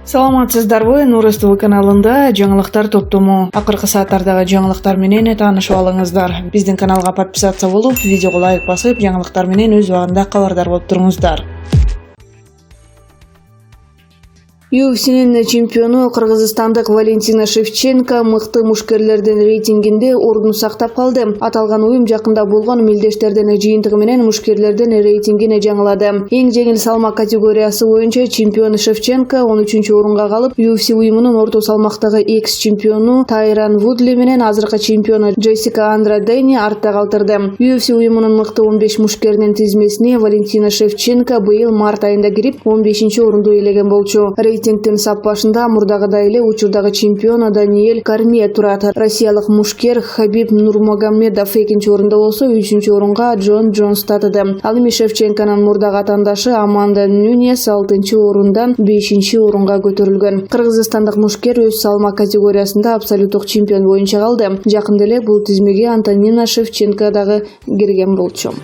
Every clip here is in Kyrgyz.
Саламатсыздарбы, Нур ТВ каналында жаңылыктар топтому. Акыркы сааттардагы жаңылыктар менен таанышып алыңыздар. Биздин каналга подписация болуп, видеого лайк басып, жаңылыктар менен өз убагында кабардар болуп туруңуздар. UFC'нин чемпиону кыргызстандык Валентина Шевченко мыкты мушкерлердин рейтингинде ордун сактап калды. Аталган уюм жакында болгон мелдештердин жыйынтыгы менен мушкерлердин рейтингин жаңылады. Эң жеңил салмак категориясы боюнча чемпион Шевченко 13-орунга калып, UFC уюмунун орто салмактагы экс-чемпиону Тайрон Вудли менен азыркы чемпиону Джессика Андрадени артта калтырды. UFC уюмунун мыкты 15 мушкеринин тизмесине Валентина Шевченко быйыл март айында кирип 15-орунду ээлеген болчу. Рейтингтин саппашында мурдагыдай эле учурдагы чемпион Даниэль Кормье турат. Россиялык мушкер Хабиб Нурмагомедов 2-орунда болсо, 3-орунга Джон Джонс татыды. Ал эми Шевченконун мурдагы атандашы Аманда Нюнес 6-орундан 5-орунга көтөрүлгөн. Кыргызстандык мушкер өз салмак категориясында абсолюттук чемпион боюнча калды. Жакында эле бул тизмеге Антонина Шевченко дагы кирген болчу.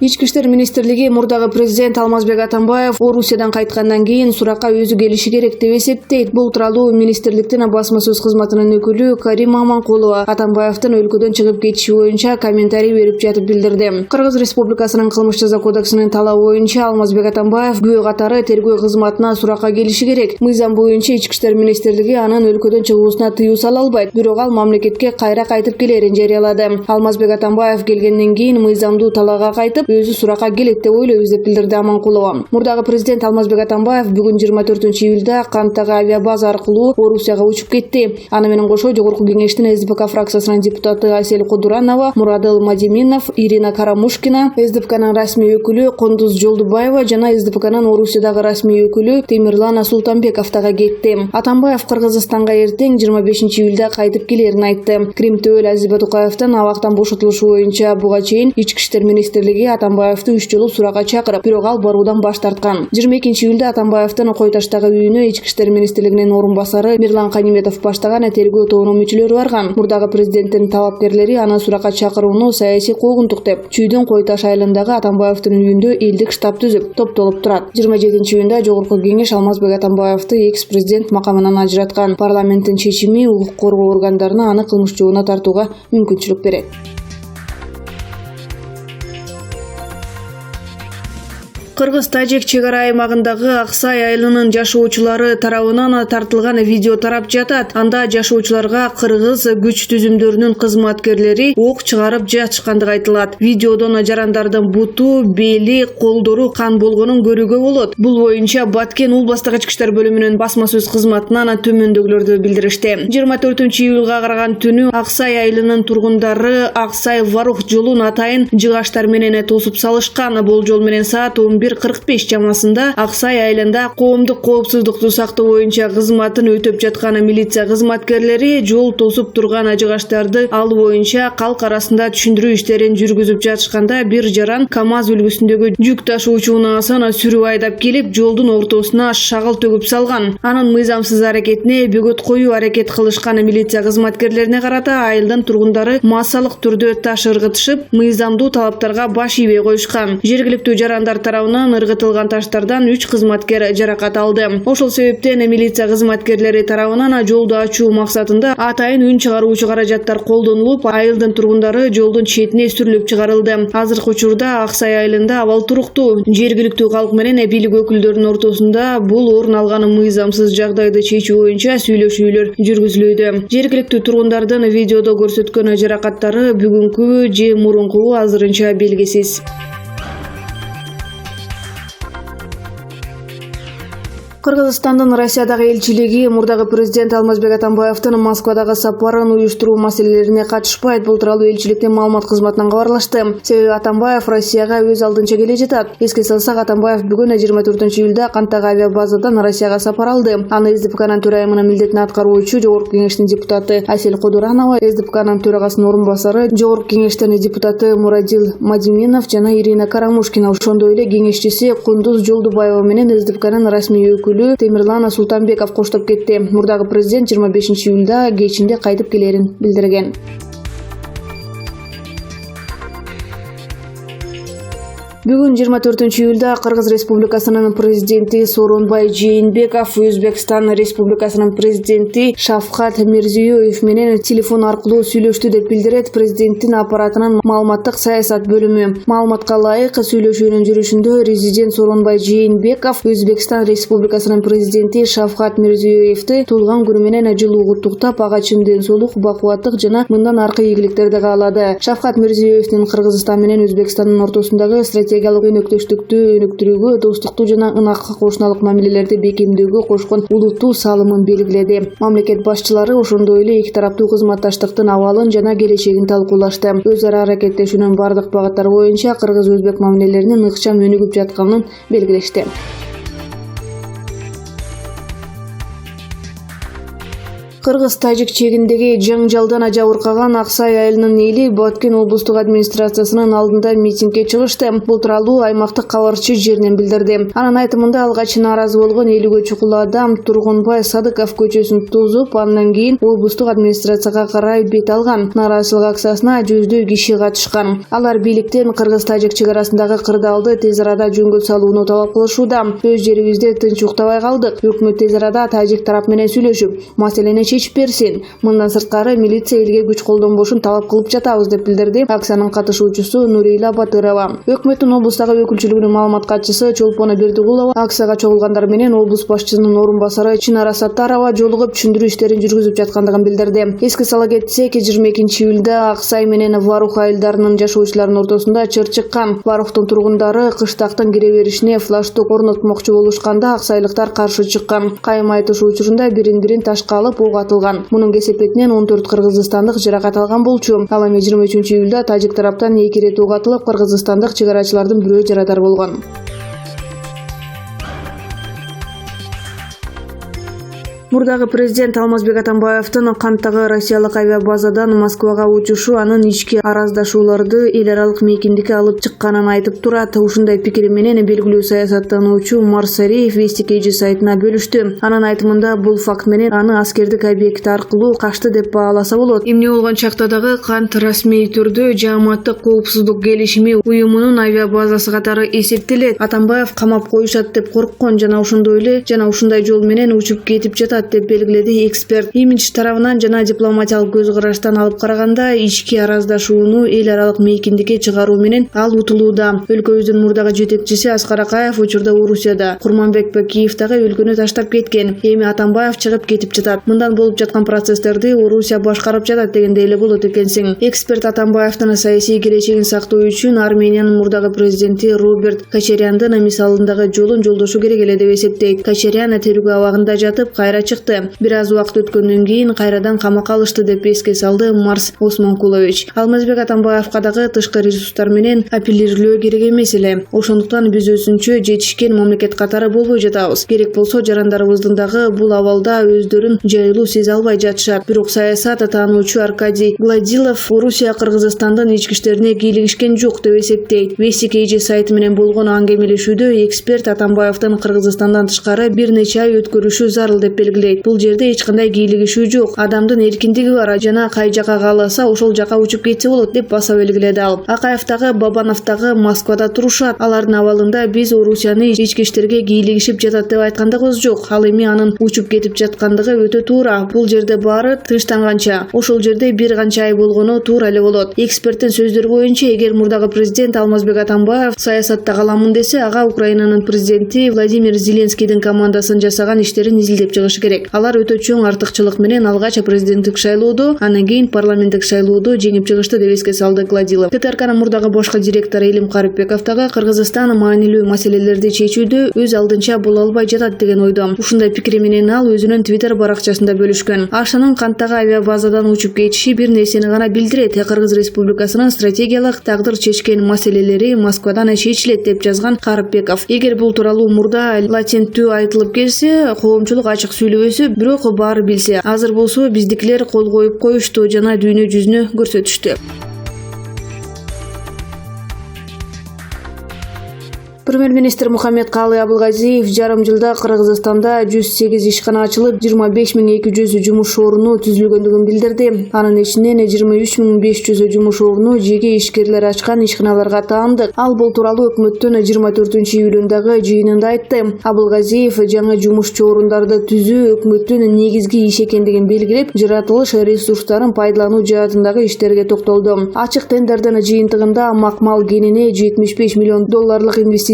Ички иштер министрлиги мурдагы президент Алмазбек Атамбаев Орусиядан кайткандан кийин суракка өзү келиши керек деп эсептейт. Бул тууралуу министрликтин басма сөз кызматынын өкүлү Карим Аманкулова Атамбаевдин өлкөдөн чыгып кетиши боюнча комментарий берип жатып билдирди. Кыргыз Республикасынын кылмыш жаза кодексинин талабы боюнча Алмазбек Атамбаев күбө катары тергөө кызматына суракка келиши керек. Мыйзам боюнча ички иштер министрлиги анын өлкөдөн чыгуусуна тыюу сала албайт. Бирок ал мамлекетке кайра кайтып келерин жарыялады. Алмазбек Атамбаев келгенден кийин мыйзамдуу талаага кайтып, өзү суракка келет деп ойлойбуз деп билдирди Аманкулова. Мурдагы президент Алмазбек Атамбаев бүгүн 24-июлда Канттагы авиабаза аркылуу Орусияга учуп кетти. Аны менен кошо жогорку кеңештин СДПК фракциясынын депутаты Асель Кудуранова, Мурадыл Мадиминов, Ирина Карамушкина, СДПКнын расмий өкүлү Кондуз Жолдубаева жана СДПКнын Орусиядагы расмий өкүлү Темирлана Султанбеков дагы кетти. Атамбаев Кыргызстанга эртең 25-июлда кайтып келерин айтты. Крим төбөл Азиз Батукаевдин абактан бошотулушу боюнча буга чейин ички иштер министрлиги Атамбаевди 3 жолу суракка чакырып, бирок ал баруудан баш тарткан. 22-июлда Атамбаевдин Кой Таштагы үйүнө ички иштер министрлигинин орун басары Мирлан Каниметов баштаган тергөө тобунун мүчөлөрү барган. Мурдагы президенттин талапкерлери аны суракка чакырууну саясий куугунтук деп, Чүйдүн Кой Таш айылындагы Атамбаевдин үйүндө элдик штаб түзүп, топтолуп турат. 27-июнда жогорку кеңеш Алмазбек Атамбаевди экс-президент макамынан ажыраткан. Парламенттин чечими укук коргоо органдарына аны кылмыш жообуна тартууга мүмкүнчүлүк берет. Кыргыз-Тажик чегара аймагындагы Аксай айылынын жашоочулары тарабынан тартылган видео тарап жатат. Анда жашоочуларга кыргыз күч түзүмдөрүнүн кызматкерлери ок чыгарып жатышкандыгы айтылат. Видеодон жарандардын буту, бели, колдору кан болгонун көрүүгө болот. Бул боюнча Баткен областык ички иштер бөлүмүнүн басма сөз кызматынан төмөндөгүлөрдү билдиришти. 24-июлга караган түнү Аксай айылынын тургундары Аксай Варух жолун атайын жыгаштар менен тосуп салышкан. Болжол менен саат 11:45 чамасында Аксай айылында коомдук коопсуздукту сактоо боюнча кызматын өтөп жаткан милиция кызматкерлери жол тосуп турган жыгаштарды ал боюнча калк арасында түшүндүрүү иштерин жүргүзүп жатышканда бир жаран КАМАЗ үлгүсүндөгү жүк ташуучу унаасын сүрүп айдап келип жолдун ортосуна шагыл төгүп салган. Анын мыйзамсыз аракетине бөгөт коюу аракет кылышкан милиция кызматкерлерине карата айылдын тургундары массалык түрдө таш ыргытышып, мыйзамдуу талаптарга баш ийбей коюшкан. Жергиликтүү жарандар тарабынан ыргытылган таштардан 3 кызматкер жаракат алды. Ошол себептен милиция кызматкерлери тарабынан жолду ачуу максатында атайын үн чыгаруучу каражаттар колдонулуп, айылдын тургундары жолдун четине сүрүлүп чыгарылды. Азыркы учурда Аксай айылында абал туруктуу. Жергиликтүү калк менен бийлик өкүлдөрүнүн ортосунда бул орун алган мыйзамсыз жагдайды чечүү боюнча сүйлөшүүлөр жүргүзүлүүдө. Жергиликтүү тургундардын видеодо көрсөткөн жаракаттары бүгүнкү же мурунку азырынча белгисиз. Кыргызстандын Россиядагы элчилиги мурдагы президент Алмазбек Атамбаевдин Москвадагы сапарын уюштуруу маселелерине катышпайт. Бул тууралуу элчиликтин маалымат кызматынан кабарлашты. Себеби Атамбаев Россияга өз алдынча келе жатат. Эске салсак, Атамбаев бүгүн 24-июлда Канттагы авиабазадан Россияга сапар алды. Аны СДПКнын төрайымынын милдетин аткаруучу жогорку кеңештин депутаты Асель Кудуранова, СДПКнын төрагасынын орун басары жогорку кеңештин депутаты Мурадыл Мадиминов жана Ирина Карамушкина, ошондой эле кеңешчиси Кондуз Жолдубаева менен СДПКнын расмий өкүлү Темирлана Султанбеков коштоп кетти. Мурдагы президент 25-июлда кечинде кайтып келерин билдирген. Бүгүн 24-июлда Кыргыз Республикасынын президенти Сооронбай Жээнбеков Өзбекстан Республикасынын президенти Шавкат Мирзиёев менен телефон аркылуу сүйлөштү деп билдирет президенттин аппаратынын маалыматтык саясат бөлүмү. Маалыматка ылайык, сүйлөшүүнүн жүрүшүндө резидент Сооронбай Жээнбеков Өзбекстан Республикасынын президенти Шавкат Мирзиёевди туулган күнү менен жылуу куттуктап, ага чын ден соолук, бакубаттык жана мындан аркы ийгиликтерди каалады. Шавкат Мирзиёевдин Кыргызстан менен Өзбекстандын ортосундагы стратегиялык өнөктөштүктү өнүктүрүүгө, достукту жана ынак кошуналык мамилелерди бекемдөөгө кошкон улуттуу салымын белгиледи. Мамлекет башчылары ошондой эле эки тараптуу кызматташтыктын абалын жана келечегин талкуулашты. Өз ара аракеттешүүнүн бардык багыттары боюнча кыргыз-өзбек мамилелеринин ыкчам өнүгүп жатканын белгилешти. Кыргыз-тажик чегиндеги жаңжалдан жабыркаган Аксай айылынын эли Баткен облустук администрациясынын алдында митингге чыгышты. Бул тууралуу аймактык кабарчы жеринен билдирди. Анын айтымында алгач нааразы болгон элүүгө чукул адам Тургунбай Садыков көчөсүн тузуп, андан кийин облустук администрацияга карай бет алган. Нааразычылык акциясына жүздөй киши катышкан. Алар бийликтен Кыргыз-тажик чек арасындагы кырдаалды тез арада жөнгө салууну талап кылышууда. Өз жерибизде тынч уктабай калдык. Өкмөт тез арада тажик тарап менен сүйлөшүп, маселени чечип берсин. Мындан сырткары милиция элге күч колдонбошун талап кылып жатабыз деп билдирди акциянын катышуучусу Нурила Батырова. Өкмөттүн облустагы өкүлчүлүгүнүн маалымат катчысы Чолпона Бердигулова акцияга чогулгандар менен облус башчысынын орун басары Чынара Саттарова жолугуп түшүндүрүү иштерин жүргүзүп жаткандыгын билдирди. Эске сала кетсек, 22-июлда Аксай менен Варух айылдарынын жашоочуларынын ортосунда чыр чыккан. Варухтун тургундары кыштактын кире беришине флашток орнотмокчу болушканда аксайлыктар каршы чыккан. Кайым айтышы учурунда бирин-бирин ташка алып ок атылган. Мунун кесепетинен 14 кыргызстандык жаракат алган болчу. Ал эми 23-июлда тажик тараптан 2 рет ок атылып, кыргызстандык чек арачылардын бирөө жарадар болгон. Мурдагы президент Алмазбек Атамбаевдин канттагы Россиялык авиабазадан Москвага учушу анын ички араздашууларды эл аралык мейкиндикке алып чыкканын айтып турат. Ушундай пикири менен белгилүү саясаттануучу Марсариев Вести KG сайтына бөлүштү. Анын айтымында бул факт менен аны аскердик объект аркылуу качты деп бааласа болот. Эмне болгон чакта дагы кант расмий түрдө Жааматтык коопсуздук келишими уюмунун авиабазасы катары эсептелет. Атамбаев камап коюшат деп корккон жана ушундай жол менен учуп кетип жатат деп белгиледи эксперт. Имидж тарабынан жана дипломатиялык көз караштан алып караганда ички араздашууну эл аралык мейкиндикке чыгаруу менен ал утулууда. Өлкөбүздүн мурдагы жетекчиси Аскар Акаев учурда Орусияда, Курманбек Бакиев дагы өлкөнү таштап кеткен. Эми Атамбаев чыгып кетип жатат. Мындан болуп жаткан процесстерди Орусия башкарып жатат дегенде эле болот экенсиң. Эксперт Атамбаевдин саясий келечегин сактоо үчүн Армениянын мурдагы президенти Роберт Кочаряндын мисалындагы жолун жолдошу керек эле деп эсептейт. Кочарян тергөө абагында жатып кайра чыкты. Бир аз убакыт өткөндөн кийин кайрадан камакка алышты деп эске салды Марс Осмонкулович. Алмазбек Атамбаевка дагы тышкы ресурстар менен апеллирлөө керек эмес эле. Ошондуктан биз өзүнчө жетишкен мамлекет катары болбой жатабыз. Керек болсо жарандарыбыздын дагы бул абалда өздөрүн жайлуу сезе албай жатышат. Бирок саясат таануучу Аркадий Гладилов Орусия Кыргызстандын ички иштерине кийлигишкен жок деп эсептейт. Вести KG сайты менен болгон аңгемелешүүдө эксперт Атамбаевдин Кыргызстандан тышкары бир нече ай өткөрүшү зарыл деп белгилейт. Бул жерде эч кандай кийлигишүү жок. Адамдын эркиндиги бар, жана кай жака кааласа ошол жака учуп кетсе болот деп баса белгиледи ал. Акаев дагы Бабанов дагы Москвада турушат. Алардын абалында биз Орусияны ички иштерге кийлигишип жатат деп айткандыгыбыз жок. Ал эми анын учуп кетип жаткандыгы өтө туура. Бул жерде баары тынчтанганча, ошол жерде бир канча ай болгону туура эле болот. Эксперттин сөздөрү боюнча, эгер мурдагы президент Алмазбек Атамбаев саясатта каламын десе, ага Украинанын президенти Владимир Зеленскийдин командасын жасаган иштерин изилдеп чыгышы керек. Алар өтө чоң артыкчылык менен алгач президенттик шайлоодо, андан кийин парламенттик шайлоодо жеңип чыгышты деп эске салды Гладилов. ТТРКнын мурдагы башкы директору Элим Карипбеков дагы Кыргызстан маанилүү маселелерди чечүүдө өз алдынча боло албай жатат деген ойдо. Ушундай пикири менен ал өзүнүн Twitter баракчасында бөлүшкөн. АШнын канттагы авиабазадан учуп кетиши бир нерсени гана билдирет. Кыргыз Республикасынын стратегиялык тагдыр чечкен маселелери Москвадан чечилет деп жазган Карипбеков. Эгер бул тууралуу мурда латенттүү айтылып келсе, коомчулук ачык сүйлөбөсө, бирок баары билсе. Азыр болсо биздикилер кол коюп коюшту жана дүйнө жүзүнө көрсөтүштү. Премьер-министр Мухаммедкалый Абылгазиев жарым жылда Кыргызстанда 108 ишкана ачылып, 25200 жумуш орну түзүлгөндүгүн билдирди. Анын ичинен 23500 жумуш орну жеке ишкерлер ачкан ишканаларга таандык. Ал бул тууралуу өкмөттүн 24-июлундагы жыйынында айтты. Абылгазиев жаңы жумушчу орундарды түзүү өкмөттүн негизги иш экендигин белгилеп, жаратылыш ресурстарын пайдалануу жаатындагы иштерге токтолду. Ачык тендердин жыйынтыгында макмал кенине $75 миллион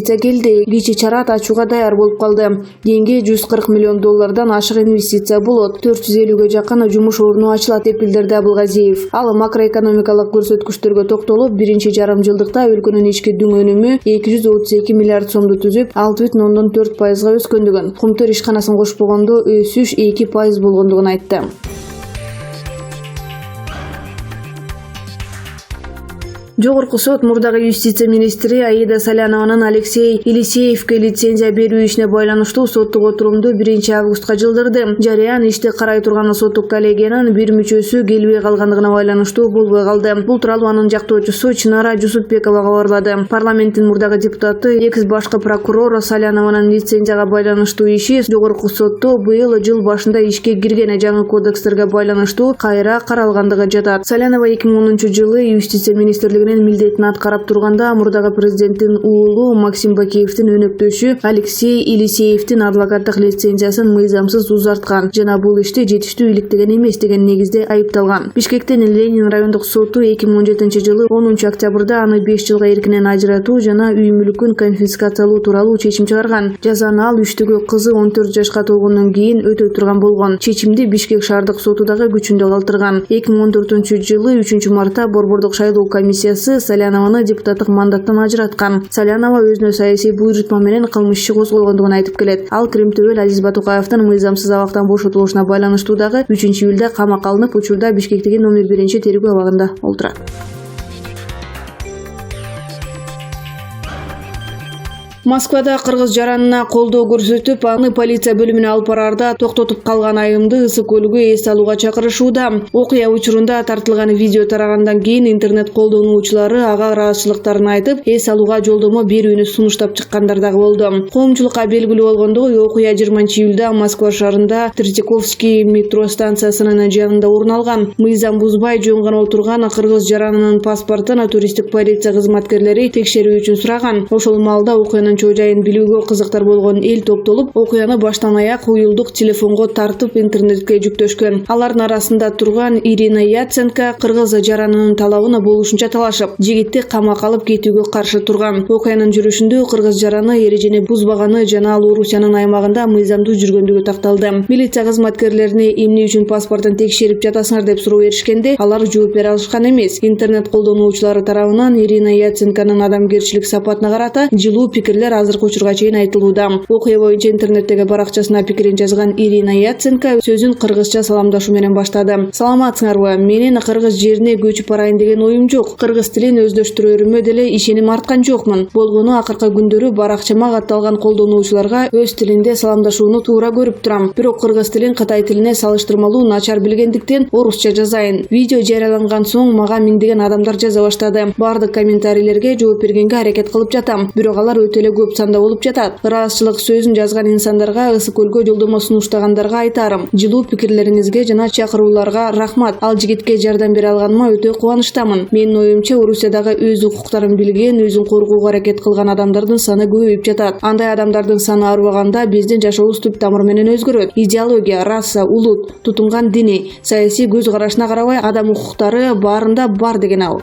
инвестиция келди. Кичи чарат ачууга даяр болуп калды. Кийинки $140 миллион ашык инвестиция болот. 450ге жакын жумуш орну ачылат деп билдирди Абылгазиев. Ал макроэкономикалык көрсөткүчтөргө токтолуп, биринчи жарым жылдыкта өлкөнүн ички дүң өнүмү 232 миллиард сомду түзүп, 6,4% өскөндүгүн, Кумтөр ишканасын кошпогондо өсүш 2% болгондугун айтты. Жогорку сот мурдагы юстиция министри Аида Салянованын Алексей Елисеевке лицензия берүү ишине байланыштуу соттук отурумду 1-августка жылдырды. Жарыян ишти карай турган соттук коллегиянын бир мүчөсү келбей калгандыгына байланыштуу болбой калды. Бул тууралуу анын жактоочусу Чынара Жусупбекова кабарлады. Парламенттин мурдагы депутаты, экс башкы прокурор Салянованын лицензияга байланыштуу иши жогорку сотто быйыл жыл башында ишке кирген жаңы кодекстерге байланыштуу кайра каралгандыгы жатат. Салянова 2010-жылы юстиция министрлигинин милдетин аткарып турганда мурдагы президенттин уулу Максим Бакиевдин өнөктөшү Алексей Елисеевдин адвокаттык лицензиясын мыйзамсыз узарткан жана бул ишти жетиштүү иликтеген эмес деген негизде айыпталган. Бишкектин Ленин райондук соту 2017-жылы 10 октябрда аны 5 жылга эркинен ажыратуу жана үй мүлкүн конфискациялоо тууралуу чечим чыгарган. Жазаны ал үчтөгү кызы 14 жашка толгондон кийин өтөй турган болгон. Чечимди Бишкек шаардык соту дагы күчүндө калтырган. 2014-жылы 3-мартта Борбордук шайлоо комиссиясы Салянованы депутаттык мандаттан ажыраткан. Салянова өзүнө саясий буйрутма менен кылмыш иши козголгондугун айтып келет. Ал Кримтөбөл Азиз Батукаевдин мыйзамсыз абактан бошотулушуна байланыштуу дагы 3-июлда камакка алынып, учурда Бишкектеги номер 1-тергөө абагында олтурат. Москвада кыргыз жаранына колдоо көрсөтүп, аны полиция бөлүмүнө алып барарда токтотуп калган айымды ысык көлгө эс алууга чакырышууда. Окуя учурунда тартылган видео тарагандан кийин интернет колдонуучулары ага ыраазычылыктарын айтып, эс алууга жолдомо берүүнү сунуштап чыккандар дагы болду. Коомчулукка белгилүү болгондой, окуя 20-июлда Москва шаарында Третьяковский метро станциясынын жанында орун алган. Мыйзам бузбай жөн гана отурган кыргыз жаранынын паспортун туристтик полиция кызматкерлери текшерүү үчүн сураган. Ошол маалда окуянын чоо-жайын билүүгө кызыктар болгон эл топтолуп, окуяны баштан аяк уюлдук телефонго тартып интернетке жүктөшкөн. Алардын арасында турган Ирина Яценко кыргыз жаранынын талабын болушунча талашып, жигитти камакка алып кетүүгө каршы турган. Окуянын жүрүшүндө кыргыз жараны эрежени бузбаганы жана ал Орусиянын аймагында мыйзамдуу жүргөндүгү такталды. Милиция кызматкерлерине эмне үчүн паспортун текшерип жатасыңар деп суроо беришкенде, алар жооп бере алышкан эмес. Интернет колдонуучулары тарабынан Ирина Яценконун адамгерчилик сапатына карата жылуу пикирлер азыркы учурга чейин айтылууда. Окуя боюнча интернеттеги баракчасына пикирин жазган Ирина Яценко сөзүн кыргызча саламдашуу менен баштады. Саламатсыңарбы? Менин кыргыз жерине көчүп барайын деген оюм жок. Кыргыз тилин өздөштүрөрүмө деле ишеним арткан жокмун. Болгону акыркы күндөрү баракчама катталган колдонуучуларга өз тилинде саламдашууну туура көрүп турам. Бирок кыргыз тилин Кытай тилине салыштырмалуу начар билгендиктен орусча жазайын. Видео жарыяланган соң мага миңдеген адамдар жаза баштады. Бардык комментарийлерге жооп бергенге аракет кылып жатам. Бирок алар өтө эле көп санда болуп жатат. Ыраазычылык сөзүн жазган инсандарга, ысык көлгө жолдомо сунуштагандарга айтарым. Жылуу пикирлериңизге жана чакырууларга рахмат. Ал жигитке жардам бере алганыма өтө кубанычтамын. Менин оюмча, Орусиядагы өз укуктарын билген, өзүн коргоого аракет кылган адамдардын саны көбөйүп жатат. Андай адамдардын саны арбаганда биздин жашообуз түп тамыры менен өзгөрөт. Идеология, раса, улут, тутунган дини, саясий көз карашына карабай адам укуктары баарында бар деген ал.